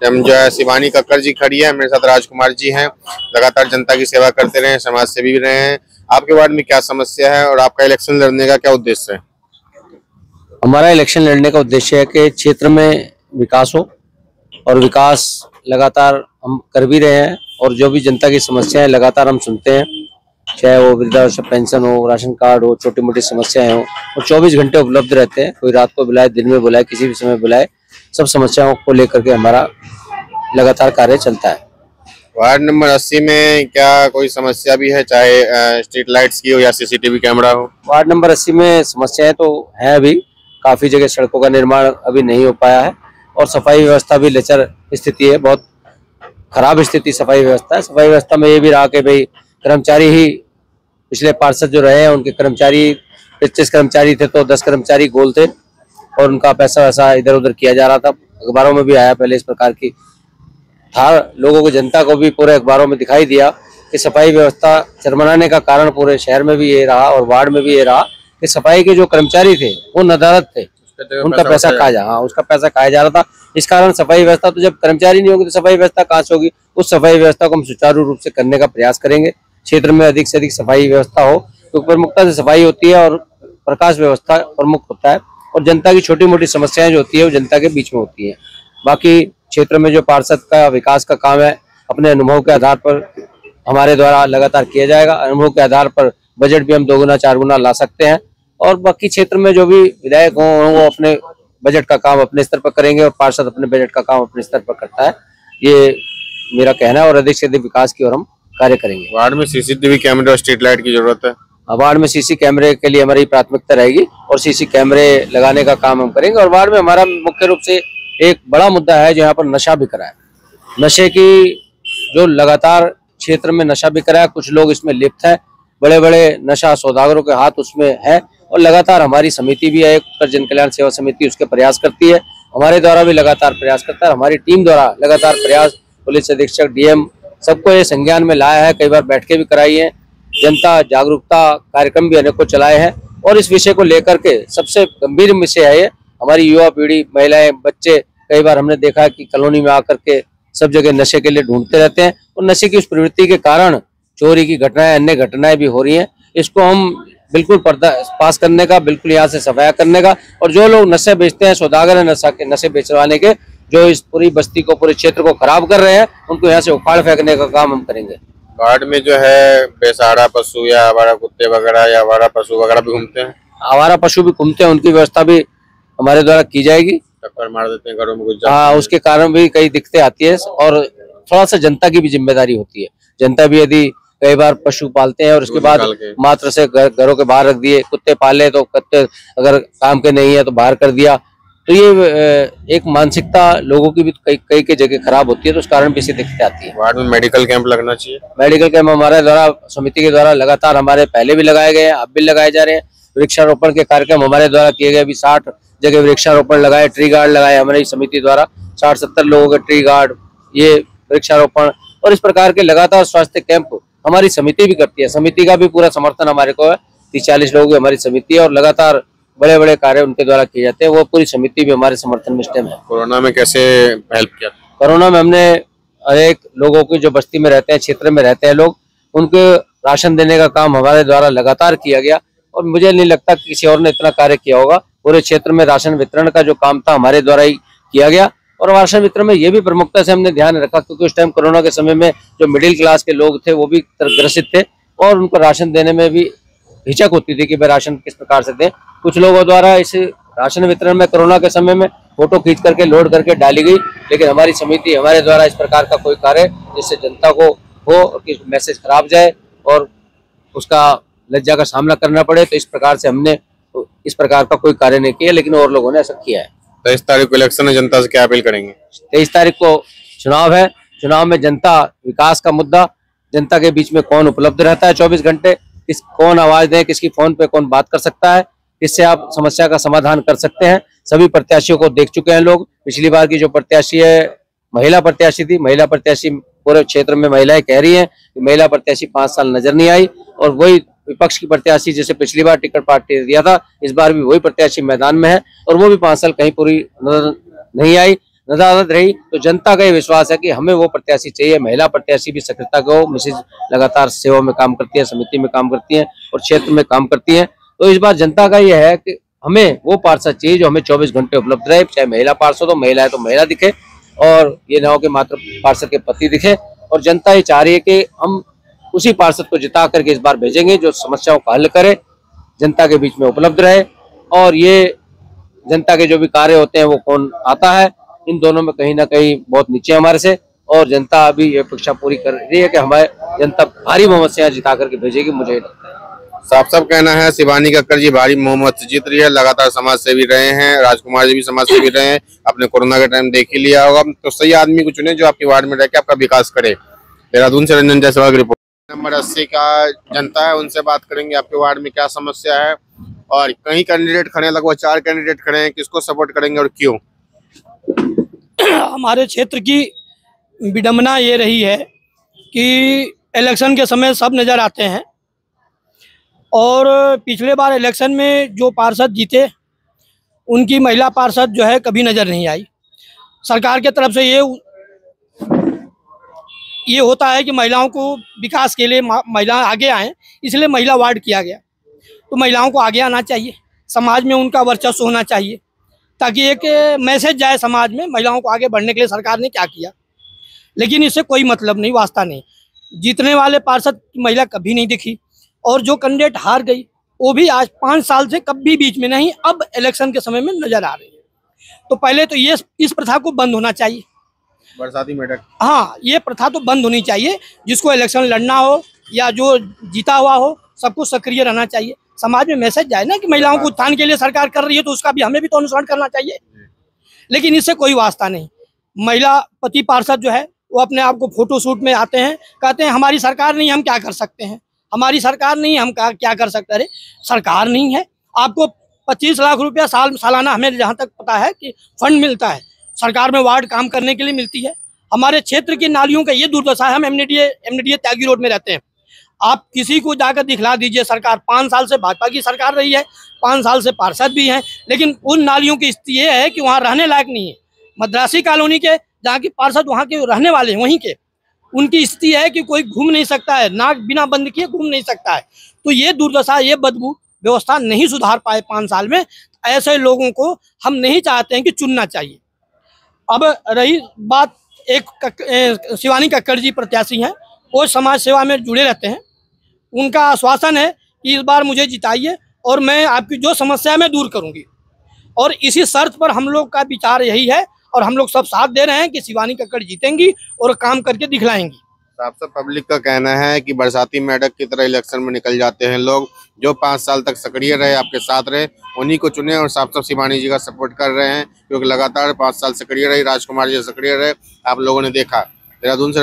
हम जो है शिवानी कक्कर जी खड़ी है, मेरे साथ राजकुमार जी हैं। लगातार जनता की सेवा करते रहे हैं, समाज सेवी भी रहे हैं। आपके वार्ड में क्या समस्या है और आपका इलेक्शन लड़ने का क्या उद्देश्य है? हमारा इलेक्शन लड़ने का उद्देश्य है कि क्षेत्र में विकास हो, और विकास लगातार हम कर भी रहे हैं। और जो भी जनता की समस्याएं लगातार हम सुनते हैं, चाहे वो वृद्धावस्था पेंशन हो, राशन कार्ड हो, छोटी मोटी समस्याएं हो, और 24 घंटे उपलब्ध रहते हैं। कोई रात को बुलाए, दिन में बुलाए, किसी भी समय बुलाए, सब समस्याओं को लेकर के हमारा लगातार कार्य चलता है। वार्ड नंबर 80 में क्या कोई समस्या भी है, चाहे स्ट्रीट लाइट्स की हो या सीसीटीवी कैमरा हो? वार्ड नंबर 80 में समस्याएं तो हैं, अभी काफी जगह सड़कों का निर्माण अभी नहीं हो पाया है, और सफाई व्यवस्था भी लचर स्थिति है, बहुत खराब स्थिति सफाई व्यवस्था है। सफाई व्यवस्था में ये भी रहा कि भाई कर्मचारी ही, पिछले पार्षद जो रहे हैं उनके कर्मचारी 25 कर्मचारी थे तो 10 कर्मचारी गोल थे, और उनका पैसा वैसा इधर उधर किया जा रहा था। अखबारों में भी आया पहले इस प्रकार की था, लोगों को, जनता को भी पूरे अखबारों में दिखाई दिया कि सफाई व्यवस्था चरमराने का कारण पूरे शहर में भी ये रहा और वार्ड में भी ये रहा कि सफाई के जो कर्मचारी थे वो नदारद थे, उनका पैसा खाया जा, हाँ, उसका पैसा खाया जा रहा था। इस कारण सफाई व्यवस्था, तो जब कर्मचारी नहीं होंगे तो सफाई व्यवस्था कहाँ से होगी? उस सफाई व्यवस्था को हम सुचारू रूप से करने का प्रयास करेंगे। क्षेत्र में अधिक से अधिक सफाई व्यवस्था हो, क्योंकि प्रमुखता से सफाई होती है और प्रकाश व्यवस्था प्रमुख होता है, और जनता की छोटी मोटी समस्याएं जो होती है वो जनता के बीच में होती है। बाकी क्षेत्र में जो पार्षद का विकास का काम है, अपने अनुभव के आधार पर हमारे द्वारा लगातार किया जाएगा। अनुभव के आधार पर बजट भी हम 2 गुना 4 गुना ला सकते हैं, और बाकी क्षेत्र में जो भी विधायक हों वो अपने बजट का काम अपने स्तर पर करेंगे, और पार्षद अपने बजट का काम अपने स्तर पर करता है। ये मेरा कहना है, और अधिक से अधिक विकास की ओर हम कार्य करेंगे। वार्ड में सीसीटीवी कैमरे और स्ट्रीट लाइट की जरूरत है। वार्ड में सीसी कैमरे के लिए हमारी प्राथमिकता रहेगी, और सीसी कैमरे लगाने का काम हम करेंगे। और वार्ड में हमारा मुख्य रूप से एक बड़ा मुद्दा है, जहाँ पर नशा बिक रहा है। नशे की जो लगातार क्षेत्र में नशा बिक रहा है, कुछ लोग इसमें लिप्त हैं, बड़े बड़े नशा सौदागरों के हाथ उसमें है, और लगातार हमारी समिति भी है, उत्तर जन कल्याण सेवा समिति, उसके प्रयास करती है। हमारे द्वारा भी लगातार प्रयास करता है, हमारी टीम द्वारा लगातार प्रयास, पुलिस अधीक्षक, डीएम, सबको ये संज्ञान में लाया है। कई बार बैठकें भी कराई है, जनता जागरूकता कार्यक्रम भी अनेकों चलाए हैं। और इस विषय को लेकर के सबसे गंभीर विषय है ये, हमारी युवा पीढ़ी, महिलाएं, बच्चे, कई बार हमने देखा कि कॉलोनी में आकर के सब जगह नशे के लिए ढूंढते रहते हैं, और नशे की उस प्रवृत्ति के कारण चोरी की घटनाएं, अन्य घटनाएं भी हो रही हैं। इसको हम बिल्कुल पर्दा पास करने का, बिल्कुल यहाँ से सफाया करने का, और जो लोग नशे बेचते हैं, सौदागर है नशे बेचवाने के, जो इस पूरी बस्ती को, पूरे क्षेत्र को खराब कर रहे हैं, उनको यहाँ से उखाड़ फेंकने का काम हम करेंगे। वार्ड में जो है बेसहारा पशु या आवारा कुत्ते वगैरह या आवारा पशु वगैरह भी घूमते हैं। आवारा पशु भी घूमते हैं, उनकी व्यवस्था भी हमारे द्वारा की जाएगी। टक्कर मार देते हैं घरों में घुस हाँ, उसके कारण भी कई दिक्कतें आती है, और थोड़ा सा जनता की भी जिम्मेदारी होती है। जनता भी यदि कई बार पशु पालते हैं और उसके बाद मात्र से घरों के बाहर रख दिए, कुत्ते पाले तो कुत्ते अगर काम के नहीं है तो बाहर कर दिया, तो ये एक मानसिकता लोगों की भी कई के जगह खराब होती है, तो उस कारण भी ऐसी दिक्कतें आती है। वार्ड में मेडिकल कैंप लगना चाहिए। मेडिकल कैंप हमारे द्वारा, समिति के द्वारा लगातार हमारे पहले भी लगाए गए हैं, अब भी लगाए जा रहे हैं। वृक्षारोपण के कार्यक्रम हमारे द्वारा किए गए, अभी 60 जगह वृक्षारोपण लगाए, ट्री गार्ड लगाए हमारी समिति द्वारा, 60-70 लोगों के ट्री गार्ड, ये वृक्षारोपण, और इस प्रकार के लगातार स्वास्थ्य कैंप हमारी समिति भी करती है। समिति का भी पूरा समर्थन हमारे को है, 30-40 लोगों की हमारी समिति है, और लगातार बड़े बड़े कार्य उनके द्वारा किए जाते हैं। वो पूरी समिति भी हमारे समर्थन में स्टेम है। कोरोना में कैसे हेल्प किया? कोरोना में हमने अनेक लोगों की, जो बस्ती में रहते हैं, क्षेत्र में रहते हैं लोग, उनको राशन देने का काम हमारे द्वारा लगातार किया गया, और मुझे नहीं लगता कि किसी और ने इतना कार्य किया होगा। पूरे क्षेत्र में राशन वितरण का जो काम था हमारे द्वारा ही किया गया, और राशन वितरण में ये भी प्रमुखता से हमने ध्यान रखा, क्योंकि उस टाइम कोरोना के समय में जो मिडिल क्लास के लोग थे वो भी ग्रसित थे, और उनको राशन देने में भी हिचक होती थी कि भाई राशन किस प्रकार से दें। कुछ लोगों द्वारा इस राशन वितरण में कोरोना के समय में फोटो खींच करके लोड करके डाली गई, लेकिन हमारी समिति, हमारे द्वारा इस प्रकार का कोई कार्य जिससे जनता को हो और कि मैसेज खराब जाए और उसका लज्जा का सामना करना पड़े, तो इस प्रकार से हमने इस प्रकार का कोई कार्य नहीं किया, लेकिन और लोगों ने ऐसा किया है। 23 तारीख को इलेक्शन है, जनता से क्या अपील करेंगे? 23 तारीख को चुनाव है। चुनाव में जनता, विकास का मुद्दा, जनता के बीच में कौन उपलब्ध रहता है 24 घंटे, कौन आवाज दे, किसकी फोन पे कौन बात कर सकता है, किससे आप समस्या का समाधान कर सकते हैं। सभी प्रत्याशियों को देख चुके हैं लोग। पिछली बार की जो प्रत्याशी है, महिला प्रत्याशी थी, महिला प्रत्याशी पूरे क्षेत्र में महिलाएं कह रही हैं कि महिला प्रत्याशी 5 साल नजर नहीं आई, और वही विपक्ष की प्रत्याशी, जैसे पिछली बार टिकट पार्टी दिया था, इस बार भी वही प्रत्याशी मैदान में है, और वो भी 5 साल कहीं पूरी नजर नहीं आई। नदारद रही तो जनता का ये विश्वास है कि हमें वो प्रत्याशी चाहिए। महिला प्रत्याशी भी सक्रियता को मिसेज लगातार सेवा में काम करती है, समिति में काम करती है और क्षेत्र में काम करती है। तो इस बार जनता का ये है कि हमें वो पार्षद चाहिए जो हमें 24 घंटे उपलब्ध रहे, चाहे महिला पार्षद हो, महिला है तो महिला दिखे और ये ना हो कि मात्र पार्षद के पति दिखे। और जनता ये चाह रही है कि हम उसी पार्षद को जिता करके इस बार भेजेंगे जो समस्याओं का हल करे, जनता के बीच में उपलब्ध रहे। और ये जनता के जो भी कार्य होते हैं वो कौन आता है, इन दोनों में कहीं ना कहीं बहुत नीचे हमारे से। और जनता अभी ये अपेक्षा पूरी कर रही है कि हमारे जनता भारी बहुमत से यहाँ जिता करके भेजेगी, मुझे लगता है। साफ साफ कहना है शिवानी कक्कड़ जी भारी बहुमत से जीत रही है। लगातार समाज सेवी रहे हैं, राजकुमार जी भी समाज सेवी रहे हैं, आपने कोरोना के टाइम देख ही लिया होगा। तो सही आदमी को चुने जो आपके वार्ड में रह के आपका विकास करे। देहरादून से रंजन जायसवाल की रिपोर्ट। नंबर 80 का जनता है, उनसे बात करेंगे आपके वार्ड में क्या समस्या है। और कई कैंडिडेट खड़े हैं, लगभग 4 कैंडिडेट खड़े हैं, किसको सपोर्ट करेंगे और क्यों? हमारे क्षेत्र की विडंबना ये रही है कि इलेक्शन के समय सब नज़र आते हैं और पिछले बार इलेक्शन में जो पार्षद जीते उनकी महिला पार्षद जो है कभी नज़र नहीं आई। सरकार के तरफ से ये होता है कि महिलाओं को विकास के लिए महिला आगे आएँ, इसलिए महिला वार्ड किया गया। तो महिलाओं को आगे आना चाहिए, समाज में उनका वर्चस्व होना चाहिए ताकि एक मैसेज जाए समाज में महिलाओं को आगे बढ़ने के लिए सरकार ने क्या किया। लेकिन इससे कोई मतलब नहीं, वास्ता नहीं। जीतने वाले पार्षद महिला कभी नहीं दिखी और जो कैंडिडेट हार गई वो भी आज 5 साल से कभी बीच में नहीं, अब इलेक्शन के समय में नजर आ रही है। तो पहले तो ये इस प्रथा को बंद होना चाहिए, बरसाती मेढक। हाँ, ये प्रथा तो बंद होनी चाहिए। जिसको इलेक्शन लड़ना हो या जो जीता हुआ हो, सबको सक्रिय रहना चाहिए। समाज में मैसेज जाए ना कि महिलाओं को उत्थान के लिए सरकार कर रही है तो उसका भी हमें भी तो अनुसरण करना चाहिए। लेकिन इससे कोई वास्ता नहीं। महिला पति पार्षद जो है वो अपने आप को फोटो शूट में आते हैं, कहते हैं हमारी सरकार नहीं, हम क्या कर सकते हैं, हमारी सरकार नहीं, हम क्या कर सकते। अरे सरकार नहीं है, आपको 25 लाख रुपया सालाना हमें जहाँ तक पता है कि फंड मिलता है, सरकार में वार्ड काम करने के लिए मिलती है। हमारे क्षेत्र की नालियों का ये दुर्दशा है। हम एमडीए त्यागी रोड में रहते हैं। आप किसी को जाकर दिखला दीजिए, सरकार 5 साल से भाजपा की सरकार रही है, 5 साल से पार्षद भी हैं, लेकिन उन नालियों की स्थिति ये है कि वहाँ रहने लायक नहीं है। मद्रासी कॉलोनी के जहाँ की पार्षद वहाँ के रहने वाले हैं, वहीं के उनकी स्थिति है कि कोई घूम नहीं सकता है, नाक बिना बंद किए घूम नहीं सकता है। तो ये दुर्दशा, ये बदबू व्यवस्था नहीं सुधार पाए 5 साल में। ऐसे लोगों को हम नहीं चाहते हैं कि चुनना चाहिए। अब रही बात, एक शिवानी कक्कड़ जी प्रत्याशी हैं, वो समाज सेवा में जुड़े रहते हैं। उनका आश्वासन है कि इस बार मुझे जिताइए और मैं आपकी जो समस्या है मैं दूर करूंगी। और इसी शर्त पर हम लोग का विचार यही है और हम लोग सब साथ दे रहे हैं कि शिवानी कक्कड़ जीतेंगी और काम करके दिखलाएंगी। साफ साफ पब्लिक का कहना है कि बरसाती मेढक की तरह इलेक्शन में निकल जाते हैं लोग। जो 5 साल तक सक्रिय रहे, आपके साथ रहे, उन्हीं को चुने। और साफ साफ शिवानी जी का सपोर्ट कर रहे हैं क्योंकि लगातार 5 साल सक्रिय रही, राजकुमार जी सक्रिय रहे, आप लोगों ने देखा। देहरादून से